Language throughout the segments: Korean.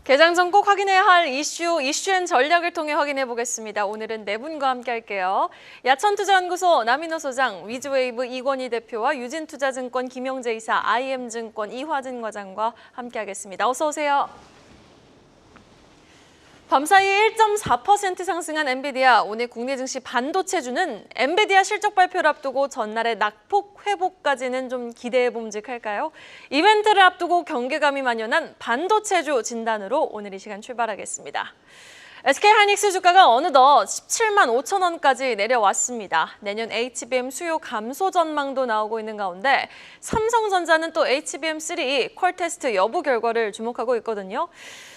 개장 전 꼭 확인해야 할 이슈앤 전략을 통해 확인해 보겠습니다. 오늘은 네 분과 함께 할게요. 야천투자연구소 남인호 소장, 위즈웨이브 이권희 대표와 유진투자증권 김영재 이사, IM증권 이화진 과장과 함께 하겠습니다. 어서 오세요. 밤사이 1.4% 상승한 엔비디아, 오늘 국내 증시 반도체주는 엔비디아 실적 발표를 앞두고 전날의 낙폭 회복까지는 좀 기대해 봄직할까요? 이벤트를 앞두고 경계감이 만연한 반도체주 진단으로 오늘 이 시간 출발하겠습니다. SK하이닉스 주가가 어느덧 17만 5천 원까지 내려왔습니다. 내년 HBM 수요 감소 전망도 나오고 있는 가운데 삼성전자는 또 HBM3 퀄 테스트 여부 결과를 주목하고 있거든요.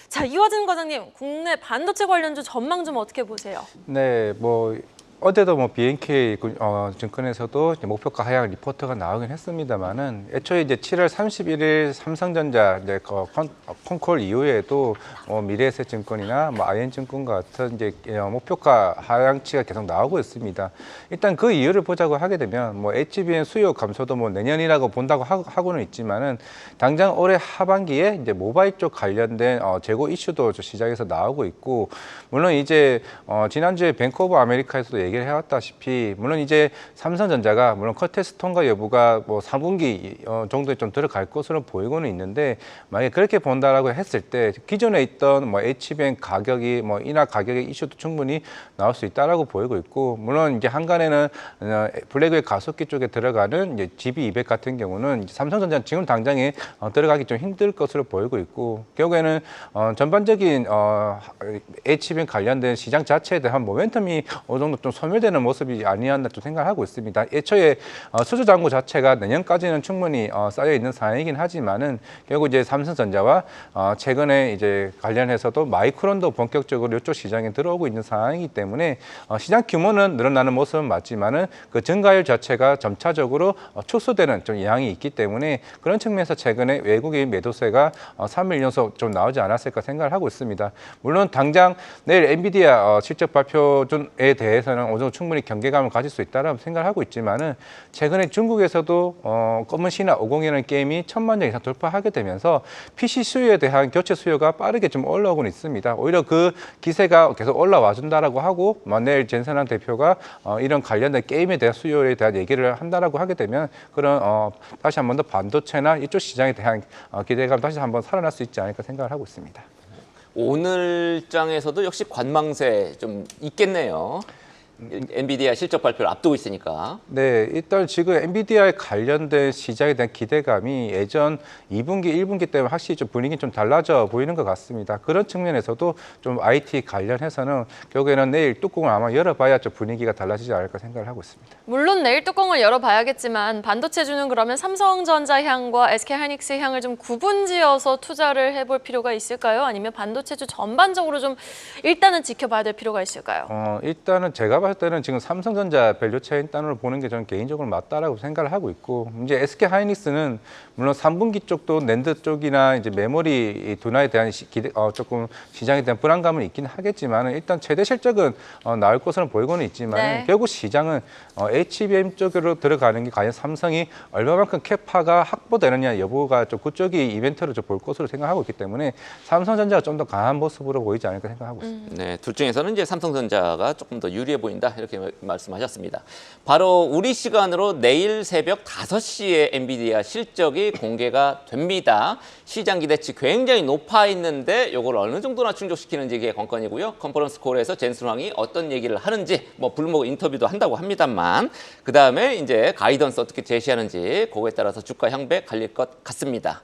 자, 이화진 과장님, 국내 반도체 관련주 전망 좀 어떻게 보세요? 네, 어제도 BNK 증권에서도 이제 목표가 하향 리포트가 나오긴 했습니다만은 애초에 이제 7월 31일 삼성전자 이제 콘콜 이후에도 미래에셋증권이나 IN증권과 같은 이제 목표가 하향치가 계속 나오고 있습니다. 일단 그 이유를 보자고 하게 되면 HBM 수요 감소도 내년이라고 본다고 하고는 있지만은 당장 올해 하반기에 이제 모바일 쪽 관련된 재고 이슈도 시장에서 나오고 있고, 물론 이제 지난주에 뱅크 오브 아메리카에서도 얘기를 해왔다시피 물론 이제 삼성전자가 물론 컷테스트 통과 여부가 4분기 정도에 좀 들어갈 것으로 보이고는 있는데, 만약에 그렇게 본다라고 했을 때 기존에 있던 HBM 가격이 인하 가격의 이슈도 충분히 나올 수 있다라고 보이고 있고, 물론 이제 한간에는 블랙웰 가속기 쪽에 들어가는 이제 GB200 같은 경우는 삼성전자는 지금 당장에 들어가기 좀 힘들 것으로 보이고 있고, 결국에는 전반적인 HBM 관련된 시장 자체에 대한 모멘텀이 어느 정도 좀 소멸되는 모습이 아니었나 좀 생각하고 있습니다. 애초에 수주 잔고 자체가 내년까지는 충분히 쌓여 있는 상황이긴 하지만은 결국 이제 삼성전자와 최근에 이제 관련해서도 마이크론도 본격적으로 이쪽 시장에 들어오고 있는 상황이기 때문에 시장 규모는 늘어나는 모습은 맞지만은 그 증가율 자체가 점차적으로 축소되는 좀 영향이 있기 때문에 그런 측면에서 최근에 외국인 매도세가 3일 연속 좀 나오지 않았을까 생각을 하고 있습니다. 물론 당장 내일 엔비디아 실적 발표에 대해서는 어느 정도 충분히 경계감을 가질 수 있다라고 생각을 하고 있지만은 최근에 중국에서도 검은 신화 501이라는 게임이 1,000만 장 이상 돌파하게 되면서 PC 수요에 대한 교체 수요가 빠르게 좀 올라오고는 있습니다. 오히려 그 기세가 계속 올라와 준다라고 하고, 내일 젠슨한 대표가 이런 관련된 게임에 대한 수요에 대한 얘기를 한다라고 하게 되면 그런 다시 한 번 더 반도체나 이쪽 시장에 대한 기대감 다시 한번 살아날 수 있지 않을까 생각을 하고 있습니다. 오늘 장에서도 역시 관망세 좀 있겠네요. 엔비디아 실적 발표를 앞두고 있으니까. 네, 일단 지금 엔비디아에 관련된 시장에 대한 기대감이 예전 2분기, 1분기 때문에 확실히 좀 분위기 좀 달라져 보이는 것 같습니다. 그런 측면에서도 좀 IT 관련해서는 결국에는 내일 뚜껑을 아마 열어봐야 좀 분위기가 달라지지 않을까 생각을 하고 있습니다. 물론 내일 뚜껑을 열어봐야겠지만 반도체주는 그러면 삼성전자 향과 SK하이닉스 향을 좀 구분지어서 투자를 해볼 필요가 있을까요? 아니면 반도체주 전반적으로 좀 일단은 지켜봐야 될 필요가 있을까요? 일단은 제가 봤을 때는 지금 삼성전자 밸류체인 단으로 보는 게 저는 개인적으로 맞다라고 생각을 하고 있고, 이제 SK하이닉스는 물론 3분기 쪽도 낸드 쪽이나 이제 메모리 둔화에 대한 조금 시장에 대한 불안감은 있긴 하겠지만 일단 최대 실적은 나올 것으로 보이고는 있지만 네. 결국 시장은 HBM 쪽으로 들어가는 게 과연 삼성이 얼마만큼 캐파가 확보되느냐 여부가 좀 그쪽이 이벤트로 좀 볼 것으로 생각하고 있기 때문에 삼성전자가 좀 더 강한 모습으로 보이지 않을까 생각하고 있습니다. 네, 둘 중에서는 이제 삼성전자가 조금 더 유리해 보인다 이렇게 말씀하셨습니다. 바로 우리 시간으로 내일 새벽 5시에 엔비디아 실적이 공개가 됩니다. 시장 기대치 굉장히 높아 있는데 이걸 어느 정도나 충족시키는지 이게 관건이고요. 컨퍼런스 콜에서 젠슨 황이 어떤 얘기를 하는지 불목 인터뷰도 한다고 합니다만, 그 다음에 이제 가이던스 어떻게 제시하는지 그거에 따라서 주가 향배 갈릴 것 같습니다.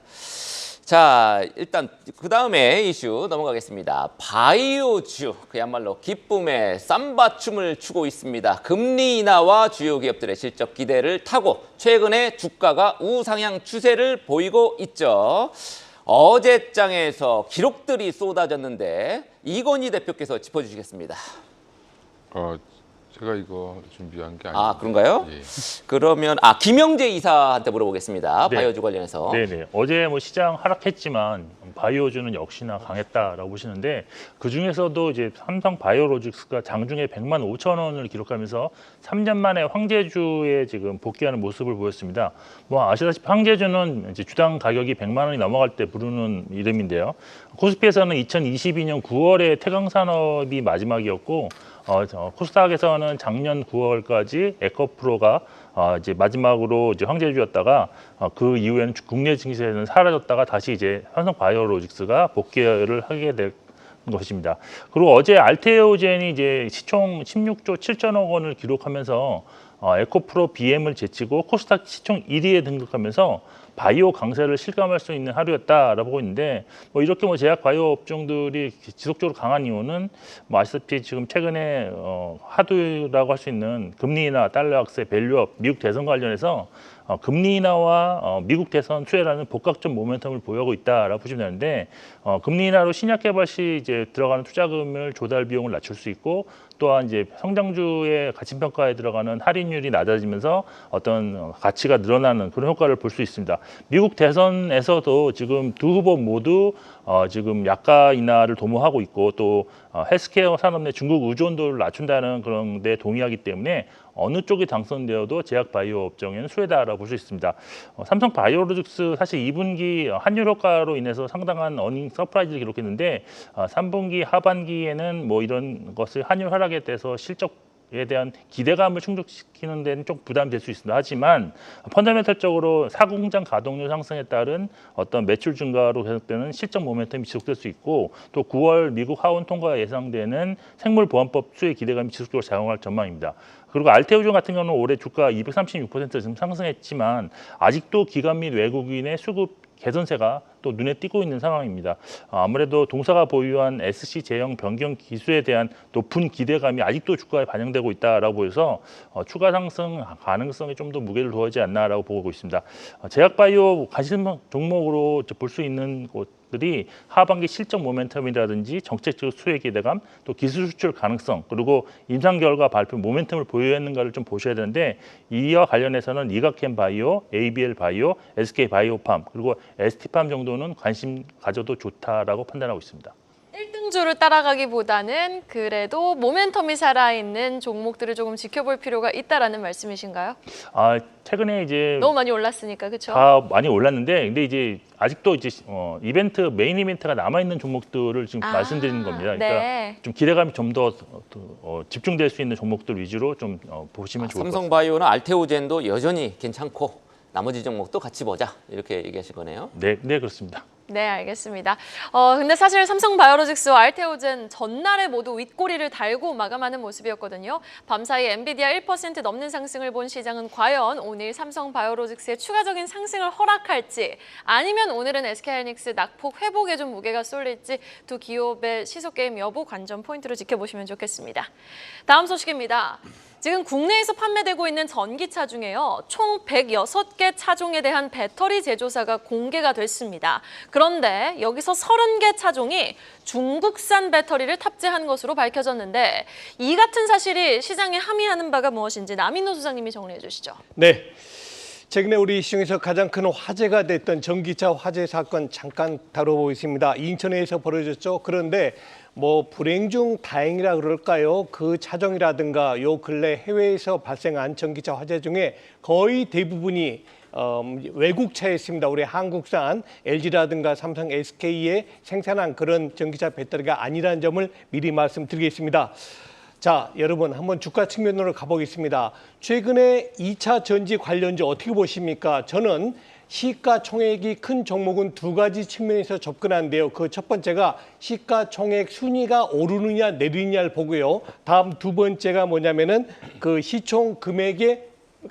자, 일단 그 다음에 이슈 넘어가겠습니다. 바이오주, 그야말로 기쁨의 삼바춤을 추고 있습니다. 금리 인하와 주요 기업들의 실적 기대를 타고 최근에 주가가 우상향 추세를 보이고 있죠. 어제 장에서 기록들이 쏟아졌는데 이건희 대표께서 짚어주시겠습니다. 제가 이거 준비한 게 아, 아니에요. 그런가요? 예. 그러면 김영재 이사한테 물어보겠습니다. 네. 바이오주 관련해서. 네네. 어제 뭐 시장 하락했지만 바이오주는 역시나 강했다라고 보시는데 그 중에서도 이제 삼성 바이오로직스가 장중에 100만 5천 원을 기록하면서 3년 만에 황제주에 지금 복귀하는 모습을 보였습니다. 뭐 아시다시피 황제주는 이제 주당 가격이 100만 원이 넘어갈 때 부르는 이름인데요. 코스피에서는 2022년 9월에 태광산업이 마지막이었고 코스닥에서는 작년 9월까지 에코프로가 이제 마지막으로 이제 황제주였다가 그 이후에는 국내 증시에는 사라졌다가 다시 이제 삼성 바이오로직스가 복귀를 하게 될 것입니다. 그리고 어제 알테오젠이 이제 시총 16조 7천억 원을 기록하면서 에코프로 BM을 제치고 코스닥 시총 1위에 등극하면서 바이오 강세를 실감할 수 있는 하루였다라고 보고 있는데 뭐 이렇게 뭐 제약 바이오 업종들이 지속적으로 강한 이유는 뭐 아시다시피 지금 최근에 하두라고 할 수 있는 금리 인하, 달러 약세, 밸류업, 미국 대선 관련해서 금리 인하와 미국 대선 수혜라는 복합적 모멘텀을 보이고 있다라고 보시면 되는데 금리 인하로 신약 개발 시 이제 들어가는 투자금을 조달 비용을 낮출 수 있고 또한 이제 성장주의 가치 평가에 들어가는 할인율이 낮아지면서 어떤 가치가 늘어나는 그런 효과를 볼 수 있습니다. 미국 대선에서도 지금 두 후보 모두 지금 약가 인하를 도모하고 있고 또 헬스케어 산업 내 중국 의존도를 낮춘다는 그런 데 동의하기 때문에 어느 쪽이 당선되어도 제약 바이오 업종에는 수혜다라고 볼 수 있습니다. 삼성 바이오로직스 사실 2분기 환율 효과로 인해서 상당한 어닝 서프라이즈를 기록했는데 3분기 하반기에는 뭐 이런 것을 환율 하락에 대해서 실적에 대한 기대감을 충족시키는 데는 좀 부담이 될 수 있습니다. 하지만 펀더멘털적으로 사공장 가동률 상승에 따른 어떤 매출 증가로 계속되는 실적 모멘텀이 지속될 수 있고 또 9월 미국 하원 통과가 예상되는 생물보안법 수혜 기대감이 지속적으로 작용할 전망입니다. 그리고 알테오존 같은 경우는 올해 주가 236% 지금 상승했지만 아직도 기관 및 외국인의 수급 개선세가 또 눈에 띄고 있는 상황입니다. 아무래도 동사가 보유한 SC 제형 변경 기수에 대한 높은 기대감이 아직도 주가에 반영되고 있다라고 보여서 추가 상승 가능성이 좀 더 무게를 두어지지 않나라고 보고 있습니다. 제약바이오 관심 종목으로 볼 수 있는 곳들이 하반기 실적 모멘텀이라든지 정책적 수혜 기대감, 또 기술 수출 가능성, 그리고 임상 결과 발표 모멘텀을 보유했는가를 좀 보셔야 되는데 이와 관련해서는 이각캠 바이오, ABL 바이오, SK 바이오팜, 그리고 ST팜 정도는 관심 가져도 좋다라고 판단하고 있습니다. 1등주를 따라가기보다는 그래도 모멘텀이 살아있는 종목들을 조금 지켜볼 필요가 있다라는 말씀이신가요? 최근에 이제 너무 많이 올랐으니까 그렇죠? 다 많이 올랐는데 근데 이제 아직도 이제 이벤트 메인 이벤트가 남아 있는 종목들을 지금 말씀드리는 겁니다. 그러니까 네. 좀 기대감이 좀 더 집중될 수 있는 종목들 위주로 좀 보시면 좋을 것 같습니다. 삼성바이오나 알테오젠도 여전히 괜찮고 나머지 종목도 같이 보자 이렇게 얘기하실 거네요. 네, 그렇습니다. 네, 알겠습니다. 근데 사실 삼성 바이오로직스와 알테오젠 전날에 모두 윗꼬리를 달고 마감하는 모습이었거든요. 밤사이 엔비디아 1% 넘는 상승을 본 시장은 과연 오늘 삼성 바이오로직스의 추가적인 상승을 허락할지 아니면 오늘은 SK하이닉스 낙폭 회복에 좀 무게가 쏠릴지 두 기업의 시속 게임 여부 관전 포인트로 지켜보시면 좋겠습니다. 다음 소식입니다. 지금 국내에서 판매되고 있는 전기차 중에요. 총 106개 차종에 대한 배터리 제조사가 공개가 됐습니다. 그런데 여기서 30개 차종이 중국산 배터리를 탑재한 것으로 밝혀졌는데 이 같은 사실이 시장에 함의하는 바가 무엇인지 남인호 소장님이 정리해 주시죠. 네. 최근에 우리 시중에서 가장 큰 화제가 됐던 전기차 화재 사건 잠깐 다뤄보겠습니다. 인천에서 벌어졌죠. 그런데 뭐 불행 중 다행이라 그럴까요? 그 차종이라든가 요 근래 해외에서 발생한 전기차 화재 중에 거의 대부분이 외국차였습니다. 우리 한국산 LG라든가 삼성, SK에 생산한 그런 전기차 배터리가 아니라는 점을 미리 말씀드리겠습니다. 자, 여러분 한번 주가 측면으로 가보겠습니다. 최근에 2차 전지 관련주 어떻게 보십니까? 저는 시가총액이 큰 종목은 두 가지 측면에서 접근하는데요. 그 첫 번째가 시가총액 순위가 오르느냐 내리느냐를 보고요. 다음 두 번째가 뭐냐면은 그 시총 금액의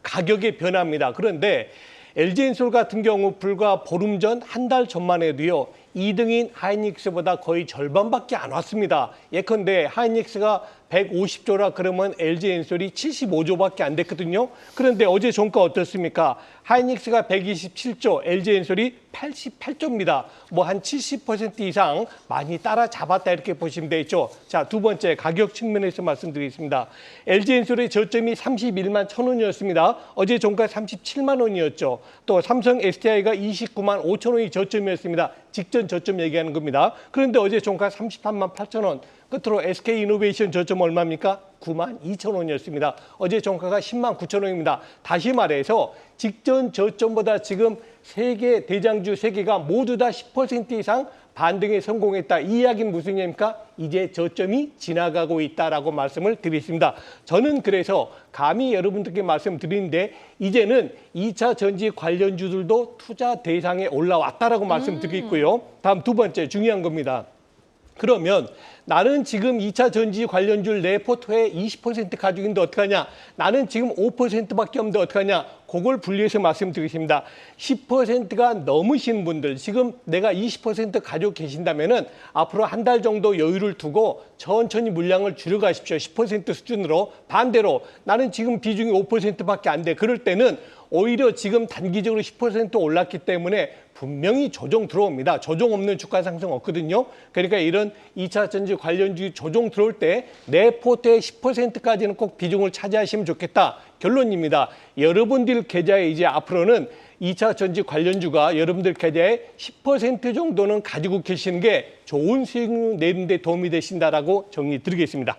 가격의 변화입니다. 그런데 LG엔솔 같은 경우 불과 보름 전, 한 달 전만 해도요. 2등인 하이닉스보다 거의 절반밖에 안 왔습니다. 예컨대 하이닉스가 150조라 그러면 LG엔솔이 75조밖에 안 됐거든요. 그런데 어제 종가 어떻습니까? 하이닉스가 127조, LG엔솔이 88조입니다. 뭐 한 70% 이상 많이 따라잡았다 이렇게 보시면 되죠. 자, 두 번째 가격 측면에서 말씀드리겠습니다. LG엔솔의 저점이 31만 1,000원이었습니다. 어제 종가 37만 원이었죠. 또 삼성 SDI가 29만 5천 원이 저점이었습니다. 직전 저점 얘기하는 겁니다. 그런데 어제 종가 33만 8천 원. 끝으로 SK이노베이션 저점 얼마입니까? 9만 2천 원이었습니다. 어제 종가가 10만 9천 원입니다. 다시 말해서 직전 저점보다 지금 세계 대장주 3개가 모두 다 10% 이상 반등에 성공했다. 이 이야기는 무슨 얘기입니까? 이제 저점이 지나가고 있다라고 말씀을 드리겠습니다. 저는 그래서 감히 여러분들께 말씀드리는데 이제는 2차 전지 관련주들도 투자 대상에 올라왔다라고 말씀드리겠고요. 다음 두 번째 중요한 겁니다. 그러면 나는 지금 2차 전지 관련주 내 포트에 20% 가지고 있는데 어떡하냐? 나는 지금 5%밖에 없는데 어떡하냐? 그걸 분리해서 말씀드리겠습니다. 10%가 넘으신 분들, 지금 내가 20% 가지고 계신다면은 앞으로 한 달 정도 여유를 두고 천천히 물량을 줄여가십시오. 10% 수준으로. 반대로 나는 지금 비중이 5%밖에 안 돼. 그럴 때는 오히려 지금 단기적으로 10% 올랐기 때문에 분명히 조정 들어옵니다. 조정 없는 주가 상승 없거든요. 그러니까 이런 2차 전지 관련주 조정 들어올 때 내 포트의 10%까지는 꼭 비중을 차지하시면 좋겠다. 결론입니다. 여러분들 계좌에 이제 앞으로는 2차 전지 관련주가 여러분들 계좌에 10% 정도는 가지고 계시는 게 좋은 수익 내는 데 도움이 되신다라고 정리 드리겠습니다.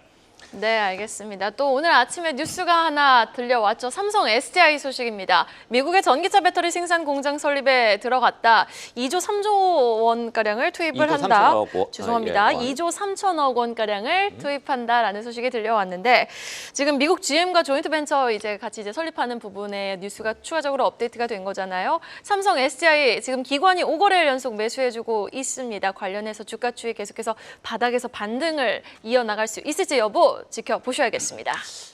네, 알겠습니다. 또 오늘 아침에 뉴스가 하나 들려왔죠. 삼성 SDI 소식입니다. 미국의 전기차 배터리 생산 공장 설립에 들어갔다. 2조 3조 원가량을 투입을 2조 한다. 3천억 원. 죄송합니다. 예, 2조 3천억 원가량을 투입한다라는 소식이 들려왔는데 지금 미국 GM과 조인트 벤처 이제 같이 이제 설립하는 부분에 뉴스가 추가적으로 업데이트가 된 거잖아요. 삼성 SDI 지금 기관이 5거래일 연속 매수해주고 있습니다. 관련해서 주가 추이 계속해서 바닥에서 반등을 이어나갈 수 있을지 여부 지켜보셔야겠습니다.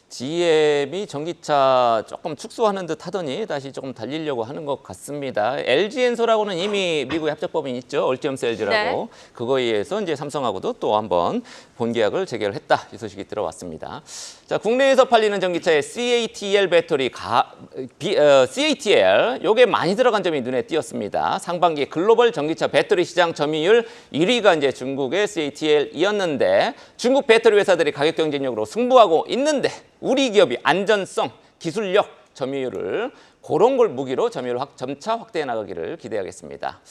GM이 전기차 조금 축소하는 듯 하더니 다시 조금 달리려고 하는 것 같습니다. LG엔솔하고는 이미 미국의 합작법인이 있죠. 얼티엄 셀즈라고. 네. 그거에 의해서 이제 삼성하고도 또 한번 본계약을 재결했다. 이 소식이 들어왔습니다. 자, 국내에서 팔리는 전기차의 CATL 배터리 CATL 요게 많이 들어간 점이 눈에 띄었습니다. 상반기 글로벌 전기차 배터리 시장 점유율 1위가 이제 중국의 CATL이었는데 중국 배터리 회사들이 가격 경쟁력으로 승부하고 있는데 우리 기업이 안전성, 기술력, 점유율을 그런 걸 무기로 점유율을 점차 확대해 나가기를 기대하겠습니다.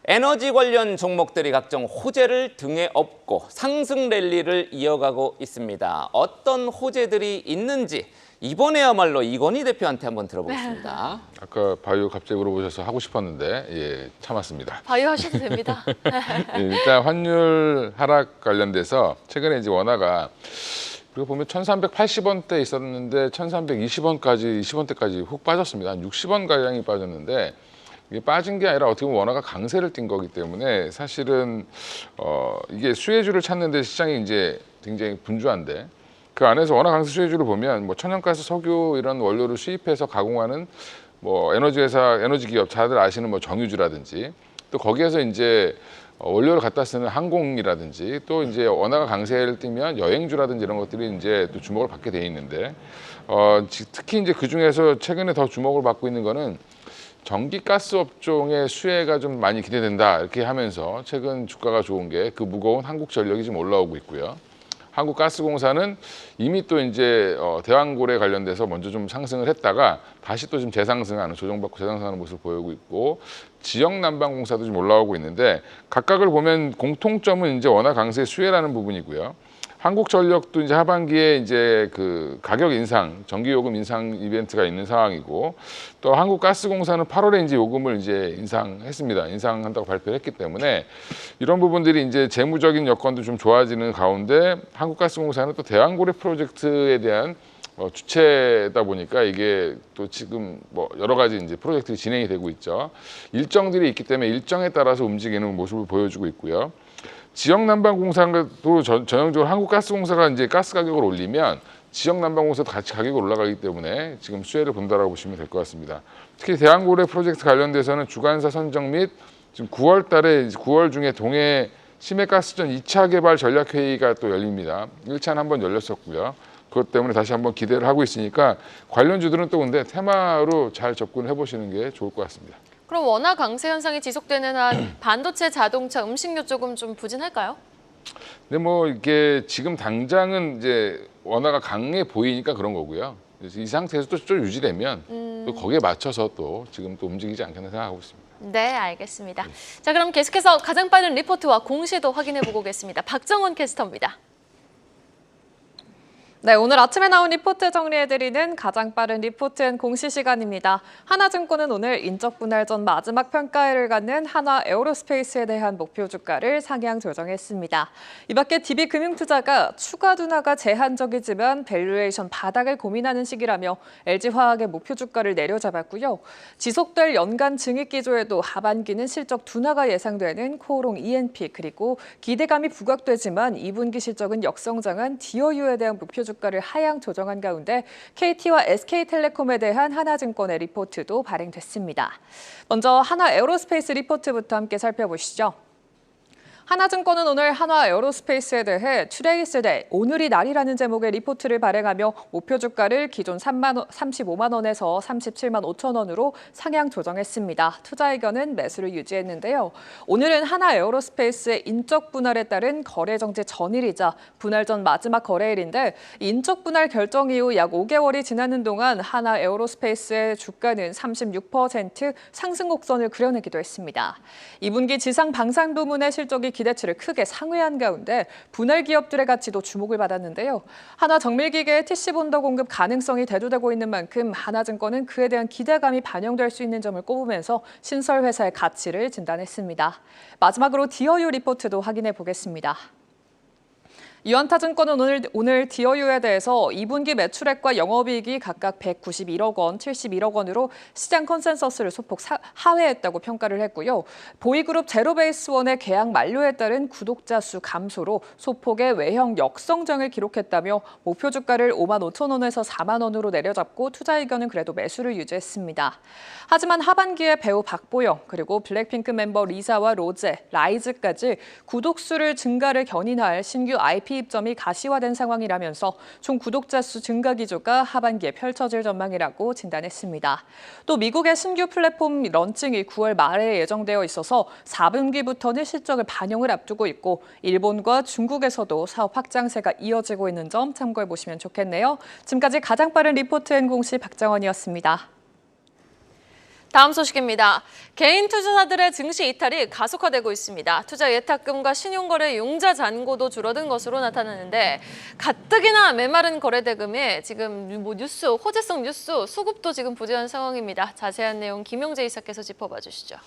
에너지 관련 종목들이 각종 호재를 등에 업고 상승 랠리를 이어가고 있습니다. 어떤 호재들이 있는지 이번에야말로 이건희 대표한테 한번 들어보겠습니다. 아까 바이오 갑자기 물어보셔서 하고 싶었는데 예, 참았습니다. 바이오 하셔도 됩니다. 예, 일단 환율 하락 관련돼서 최근에 이제 원화가 그리고 보면 1,380원대 있었는데 1,320원까지 20원대까지 훅 빠졌습니다. 한 60원 가량이 빠졌는데 이게 빠진 게 아니라 어떻게 보면 원화가 강세를 띈 거기 때문에 사실은 이게 수혜주를 찾는데 시장이 이제 굉장히 분주한데 그 안에서 원화 강세 수혜주를 보면 뭐 천연가스, 석유 이런 원료를 수입해서 가공하는 뭐 에너지 회사, 에너지 기업 다들 아시는 뭐 정유주라든지 또 거기에서 이제 원료를 갖다 쓰는 항공이라든지 또 이제 원화가 강세를 띠면 여행주라든지 이런 것들이 이제 또 주목을 받게 돼 있는데 특히 이제 그 중에서 최근에 더 주목을 받고 있는 거는 전기가스 업종의 수혜가 좀 많이 기대된다 이렇게 하면서 최근 주가가 좋은 게 그 무거운 한국전력이 지금 올라오고 있고요. 한국가스공사는 이미 또 이제 대왕고래 관련돼서 먼저 좀 상승을 했다가 다시 또 지금 재상승하는 조정받고 재상승하는 모습을 보이고 있고 지역난방공사도 좀 올라오고 있는데 각각을 보면 공통점은 이제 원화 강세 수혜라는 부분이고요. 한국전력도 이제 하반기에 이제 그 가격 인상, 전기요금 인상 이벤트가 있는 상황이고 또 한국가스공사는 8월에 이제 요금을 이제 인상했습니다. 인상한다고 발표를 했기 때문에 이런 부분들이 이제 재무적인 여건도 좀 좋아지는 가운데 한국가스공사는 또 대왕고래 프로젝트에 대한 주체다 보니까 이게 또 지금 뭐 여러 가지 이제 프로젝트가 진행이 되고 있죠. 일정들이 있기 때문에 일정에 따라서 움직이는 모습을 보여주고 있고요. 지역난방공사도 전형적으로 한국가스공사가 이제 가스 가격을 올리면 지역난방공사도 같이 가격이 올라가기 때문에 지금 수혜를 본다라고 보시면 될 것 같습니다. 특히 대왕고래 프로젝트 관련돼서는 주관사 선정 및 지금 9월 달에 9월 중에 동해 심해가스전 2차 개발 전략회의가 또 열립니다. 1차는 한번 열렸었고요. 그것 때문에 다시 한번 기대를 하고 있으니까 관련주들은 또 근데 테마로 잘 접근을 해보시는 게 좋을 것 같습니다. 그럼 원화 강세 현상이 지속되는 한 반도체, 자동차, 음식료 쪽은 좀 부진할까요? 근데 뭐 이게 지금 당장은 이제 원화가 강해 보이니까 그런 거고요. 그래서 이 상태에서 또 좀 유지되면 또 거기에 맞춰서 또 지금 또 움직이지 않겠나 생각하고 있습니다. 네, 알겠습니다. 자, 그럼 계속해서 가장 빠른 리포트와 공시도 확인해 보겠습니다. 박정원 캐스터입니다. 네, 오늘 아침에 나온 리포트 정리해드리는 가장 빠른 리포트는 공시 시간입니다. 하나증권은 오늘 인적 분할 전 마지막 평가회를 갖는 한화 에어로스페이스에 대한 목표 주가를 상향 조정했습니다. 이 밖에 DB금융투자가 추가 둔화가 제한적이지만 밸류에이션 바닥을 고민하는 시기라며 LG화학의 목표 주가를 내려잡았고요. 지속될 연간 증액 기조에도 하반기는 실적 둔화가 예상되는 코오롱 E&P 그리고 기대감이 부각되지만 2분기 실적은 역성장한 디어유에 대한 목표 주가를 하향 조정한 가운데 KT와 SK텔레콤에 대한 하나증권의 리포트도 발행됐습니다. 먼저 하나 에어로스페이스 리포트부터 함께 살펴보시죠. 하나증권은 오늘 한화 에어로스페이스에 대해 투데이 대 오늘이 날이라는 제목의 리포트를 발행하며 목표 주가를 기존 35만 원에서 37만 5천 원으로 상향 조정했습니다. 투자 의견은 매수를 유지했는데요. 오늘은 한화 에어로스페이스의 인적 분할에 따른 거래 정지 전일이자 분할 전 마지막 거래일인데 인적 분할 결정 이후 약 5개월이 지나는 동안 한화 에어로스페이스의 주가는 36% 상승 곡선을 그려내기도 했습니다. 2분기 지상 방산 부문의 실적이 기대치를 크게 상회한 가운데 분할 기업들의 가치도 주목을 받았는데요. 하나 정밀기계의 TC본더 공급 가능성이 대두되고 있는 만큼 하나증권은 그에 대한 기대감이 반영될 수 있는 점을 꼽으면서 신설회사의 가치를 진단했습니다. 마지막으로 디어유 리포트도 확인해 보겠습니다. 유한타증권은 오늘 디어유에 대해서 2분기 매출액과 영업이익이 각각 191억 원, 71억 원으로 시장 컨센서스를 소폭 하회했다고 평가를 했고요. 보이그룹 제로베이스원의 계약 만료에 따른 구독자 수 감소로 소폭의 외형 역성장을 기록했다며 목표 주가를 5만 5천 원에서 4만 원으로 내려잡고 투자 의견은 그래도 매수를 유지했습니다. 하지만 하반기에 배우 박보영 그리고 블랙핑크 멤버 리사와 로제, 라이즈까지 구독수를 증가를 견인할 신규 IP 입점이 가시화된 상황이라면서 총 구독자 수 증가 기조가 하반기에 펼쳐질 전망이라고 진단했습니다. 또 미국의 신규 플랫폼 런칭이 9월 말에 예정되어 있어서 4분기부터는 실적을 반영을 앞두고 있고 일본과 중국에서도 사업 확장세가 이어지고 있는 점 참고해 보시면 좋겠네요. 지금까지 가장 빠른 리포트 공시 박정원이었습니다. 다음 소식입니다. 개인 투자자들의 증시 이탈이 가속화되고 있습니다. 투자 예탁금과 신용거래 융자 잔고도 줄어든 것으로 나타나는데 가뜩이나 메마른 거래대금에 지금 뉴스, 호재성 뉴스, 수급도 지금 부재한 상황입니다. 자세한 내용 김용재 이사께서 짚어봐 주시죠.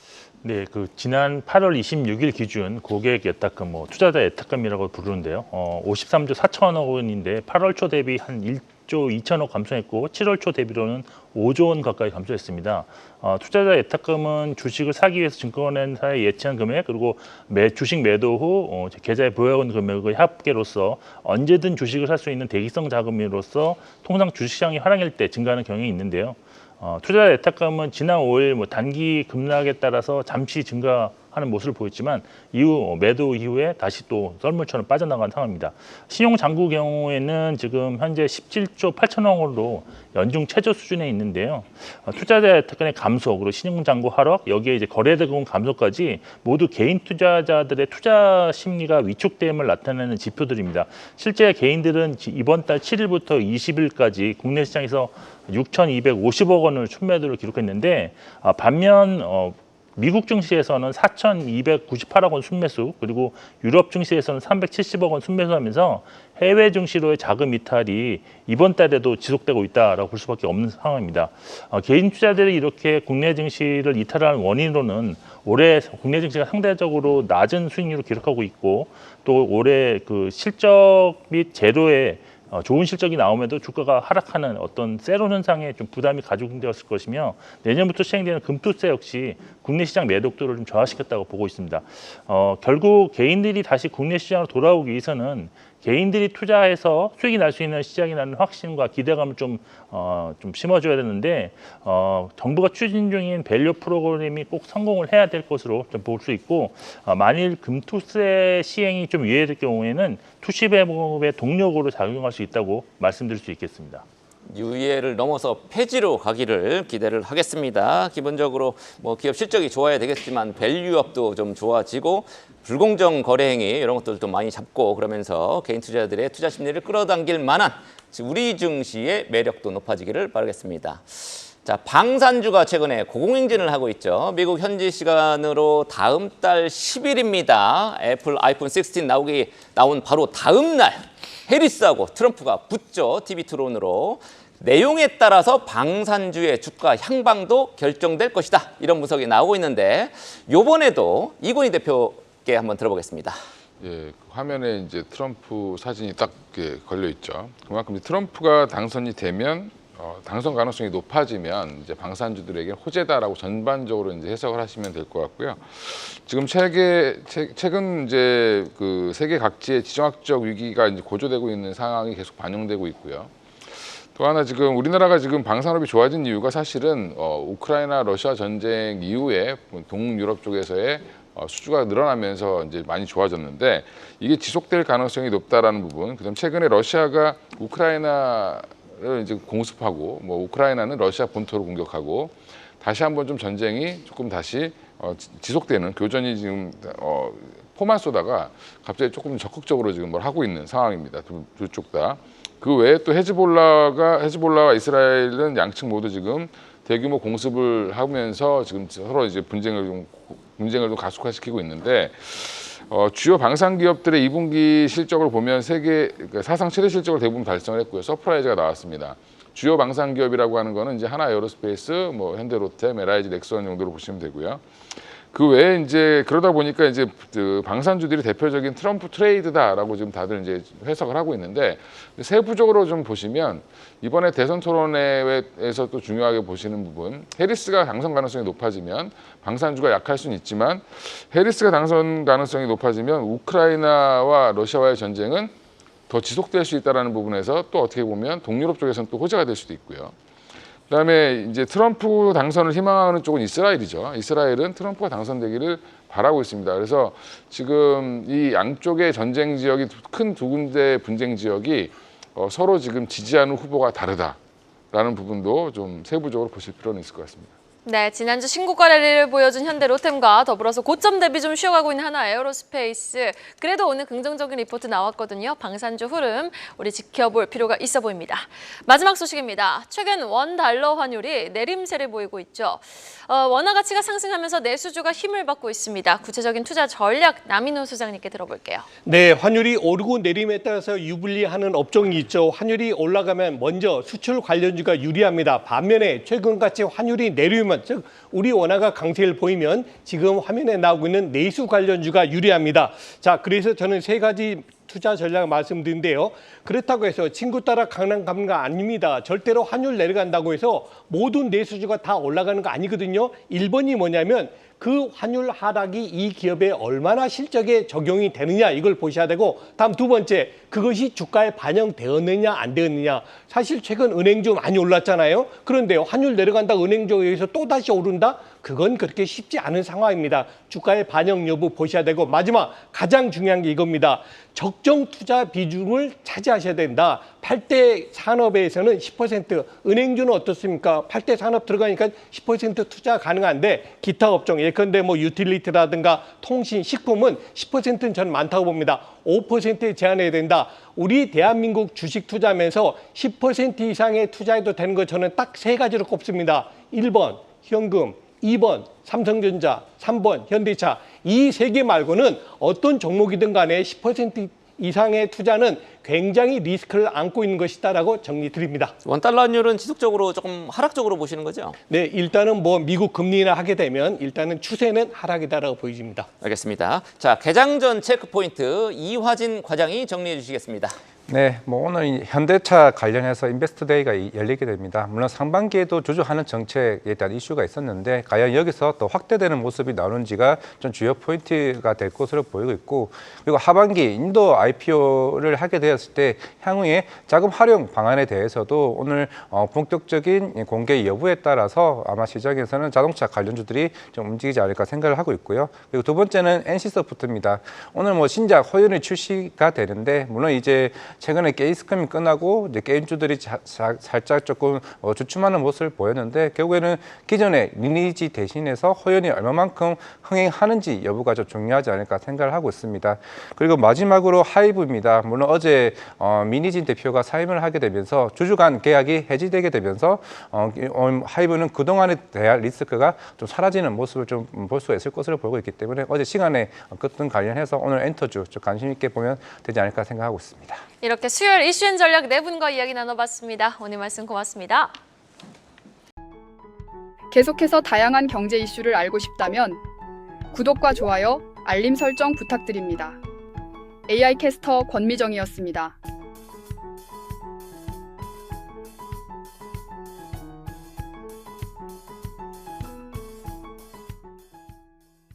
네, 지난 8월 26일 기준 고객 예탁금, 투자자 예탁금이라고 부르는데요. 53조 4천억 원인데 8월 초 대비 한 1조 2천억 감소했고 7월 초 대비로는 5조 원 가까이 감소했습니다. 투자자 예탁금은 주식을 사기 위해서 증권회사에 예치한 금액 그리고 주식 매도 후 계좌에 보유한 금액의 합계로서 언제든 주식을 살 수 있는 대기성 자금으로서 통상 주식시장이 하락일 때 증가하는 경향이 있는데요. 투자자 예탁금은 지난 5일 단기 급락에 따라서 잠시 증가하는 모습을 보였지만 이후 매도 이후에 다시 또 썰물처럼 빠져나간 상황입니다. 신용잔고 경우에는 지금 현재 17조 8천억 원으로 연중 최저 수준에 있는데요. 투자자 예탁금의 감소, 그리고 신용잔고 하락, 여기에 이제 거래대금 감소까지 모두 개인 투자자들의 투자 심리가 위축됨을 나타내는 지표들입니다. 실제 개인들은 이번 달 7일부터 20일까지 국내 시장에서 6,250억 원을 순매도를 기록했는데 반면 미국 증시에서는 4,298억 원 순매수 그리고 유럽 증시에서는 370억 원 순매수하면서 해외 증시로의 자금 이탈이 이번 달에도 지속되고 있다라고 볼 수밖에 없는 상황입니다. 개인 투자들이 이렇게 국내 증시를 이탈하는 원인으로는 올해 국내 증시가 상대적으로 낮은 수익률을 기록하고 있고 또 올해 실적 및 재료의 좋은 실적이 나오면도 주가가 하락하는 어떤 세론 현상에 좀 부담이 가중되었을 것이며 내년부터 시행되는 금투세 역시 국내 시장 매력도를 좀 저하시켰다고 보고 있습니다. 결국 개인들이 다시 국내 시장으로 돌아오기 위해서는 개인들이 투자해서 수익이 날 수 있는 시장이라는 확신과 기대감을 좀 심어줘야 되는데 정부가 추진 중인 밸류 프로그램이 꼭 성공을 해야 될 것으로 좀 볼 수 있고 만일 금투세 시행이 좀 유예될 경우에는 투시 배급의 동력으로 작용할 수 있다고 말씀드릴 수 있겠습니다. 유예를 넘어서 폐지로 가기를 기대를 하겠습니다. 기본적으로 뭐 기업 실적이 좋아야 되겠지만 밸류업도 좀 좋아지고 불공정 거래 행위 이런 것들도 많이 잡고 그러면서 개인 투자자들의 투자 심리를 끌어당길 만한 우리 증시의 매력도 높아지기를 바라겠습니다. 자, 방산주가 최근에 고공행진을 하고 있죠. 미국 현지 시간으로 다음 달 10일입니다. 애플 아이폰 16 나온 바로 다음 날 해리스하고 트럼프가 붙죠. TV 토론으로. 내용에 따라서 방산주의 주가 향방도 결정될 것이다. 이런 분석이 나오고 있는데 이번에도 이건희 대표께 한번 들어보겠습니다. 예, 그 화면에 이제 트럼프 사진이 딱 걸려 있죠. 그만큼 트럼프가 당선이 되면 당선 가능성이 높아지면 이제 방산주들에게 호재다라고 전반적으로 이제 해석을 하시면 될 것 같고요. 지금 최근 이제 그 세계 각지의 지정학적 위기가 이제 고조되고 있는 상황이 계속 반영되고 있고요. 또 하나 지금 우리나라가 지금 방산업이 좋아진 이유가 사실은 우크라이나 러시아 전쟁 이후에 동유럽 쪽에서의 수주가 늘어나면서 이제 많이 좋아졌는데 이게 지속될 가능성이 높다라는 부분. 그다음 최근에 러시아가 우크라이나를 이제 공습하고 뭐 우크라이나는 러시아 본토를 공격하고 다시 한번 좀 전쟁이 조금 다시 지속되는 교전이 지금 포만 쏘다가 갑자기 조금 적극적으로 지금 뭘 하고 있는 상황입니다. 두 쪽 다. 그 외에 또 헤즈볼라와 이스라엘은 양측 모두 지금 대규모 공습을 하면서 지금 서로 이제 분쟁을 좀 가속화시키고 있는데 주요 방산 기업들의 2분기 실적을 보면 그러니까 사상 최대 실적을 대부분 달성을 했고요. 서프라이즈가 나왔습니다. 주요 방산 기업이라고 하는 거는 이제 하나 에어로스페이스, 뭐 현대로템, LIG, 넥스원 정도로 보시면 되고요. 그 외에 이제 그러다 보니까 이제 그 방산주들이 대표적인 트럼프 트레이드다라고 지금 다들 이제 해석을 하고 있는데 세부적으로 좀 보시면 이번에 대선 토론회에서 또 중요하게 보시는 부분 해리스가 당선 가능성이 높아지면 방산주가 약할 수는 있지만 해리스가 당선 가능성이 높아지면 우크라이나와 러시아와의 전쟁은 더 지속될 수 있다는 부분에서 또 어떻게 보면 동유럽 쪽에서는 또 호재가 될 수도 있고요. 그다음에 이제 트럼프 당선을 희망하는 쪽은 이스라엘이죠. 이스라엘은 트럼프가 당선되기를 바라고 있습니다. 그래서 지금 이 양쪽의 전쟁 지역이 큰 두 군데 분쟁 지역이 서로 지금 지지하는 후보가 다르다라는 부분도 좀 세부적으로 보실 필요는 있을 것 같습니다. 네, 지난주 신고가 랠리를 보여준 현대로템과 더불어서 고점 대비 좀 쉬어가고 있는 하나 에어로스페이스. 그래도 오늘 긍정적인 리포트 나왔거든요. 방산주 흐름 우리 지켜볼 필요가 있어 보입니다. 마지막 소식입니다. 최근 원달러 환율이 내림세를 보이고 있죠. 원화 가치가 상승하면서 내수주가 힘을 받고 있습니다. 구체적인 투자 전략 남인호 소장님께 들어볼게요. 네, 환율이 오르고 내림에 따라서 유불리하는 업종이 있죠. 환율이 올라가면 먼저 수출 관련주가 유리합니다. 반면에 최근같이 환율이 내리면 즉 우리 원화가 강세를 보이면 지금 화면에 나오고 있는 내수 관련주가 유리합니다. 자, 그래서 저는 세 가지 투자 전략을 말씀드린데요. 그렇다고 해서 친구 따라 강남 가는 거 아닙니다. 절대로 환율 내려간다고 해서 모든 내수주가 다 올라가는 거 아니거든요. 1번이 뭐냐면 그 환율 하락이 이 기업에 얼마나 실적에 적용이 되느냐 이걸 보셔야 되고 다음 두 번째 그것이 주가에 반영되었느냐 안 되었느냐. 사실 최근 은행주 많이 올랐잖아요. 그런데 환율 내려간다 은행주에 의해서 또다시 오른다? 그건 그렇게 쉽지 않은 상황입니다. 주가의 반영 여부 보셔야 되고 마지막 가장 중요한 게 이겁니다. 적정 투자 비중을 차지하셔야 된다. 8대 산업에서는 10%, 은행주는 어떻습니까? 8대 산업 들어가니까 10% 투자 가능한데 기타 업종, 예컨대 뭐 유틸리티라든가 통신, 식품은 10%는 저는 많다고 봅니다. 5%에 제한해야 된다. 우리 대한민국 주식 투자하면서 10% 이상의 투자해도 되는 거 저는 딱 세 가지로 꼽습니다. 1번 현금, 2번 삼성전자, 3번 현대차. 이 세 개 말고는 어떤 종목이든 간에 10% 이상의 투자는 굉장히 리스크를 안고 있는 것이다라고 정리 드립니다. 원달러 환율은 지속적으로 조금 하락적으로 보시는 거죠? 네, 일단은 뭐 미국 금리나 하게 되면 일단은 추세는 하락이다라고 보여집니다. 알겠습니다. 자, 개장 전 체크 포인트 이화진 과장이 정리해 주시겠습니다. 네, 뭐 오늘 이 현대차 관련해서 인베스터 데이가 열리게 됩니다. 물론 상반기에도 주주하는 정책에 대한 이슈가 있었는데 과연 여기서 또 확대되는 모습이 나오는지가 좀 주요 포인트가 될 것으로 보이고 있고, 그리고 하반기 인도 IPO를 하게 되었을 때 향후에 자금 활용 방안에 대해서도 오늘 본격적인 공개 여부에 따라서 아마 시장에서는 자동차 관련주들이 좀 움직이지 않을까 생각을 하고 있고요. 그리고 두 번째는 NC소프트입니다. 오늘 뭐 신작 허윤이 출시가 되는데, 물론 이제 최근에 게임스컴이 끝나고 이제 게임주들이 살짝 조금 주춤하는 모습을 보였는데, 결국에는 기존의 리니지 대신해서 허연이 얼마만큼 흥행하는지 여부가 좀 중요하지 않을까 생각을 하고 있습니다. 그리고 마지막으로 하이브입니다. 물론 어제 민희진 대표가 사임을 하게 되면서 주주 간 계약이 해지되게 되면서 하이브는 그동안에 대한 리스크가 좀 사라지는 모습을 좀 볼 수가 있을 것으로 보고 있기 때문에 어제 시간에 끝등 관련해서 오늘 엔터주 좀 관심 있게 보면 되지 않을까 생각하고 있습니다. 이렇게 수요일 이슈앤 전략 네 분과 이야기 나눠봤습니다. 오늘 말씀 고맙습니다. 계속해서 다양한 경제 이슈를 알고 싶다면 구독과 좋아요, 알림 설정 부탁드립니다. AI 캐스터 권미정이었습니다.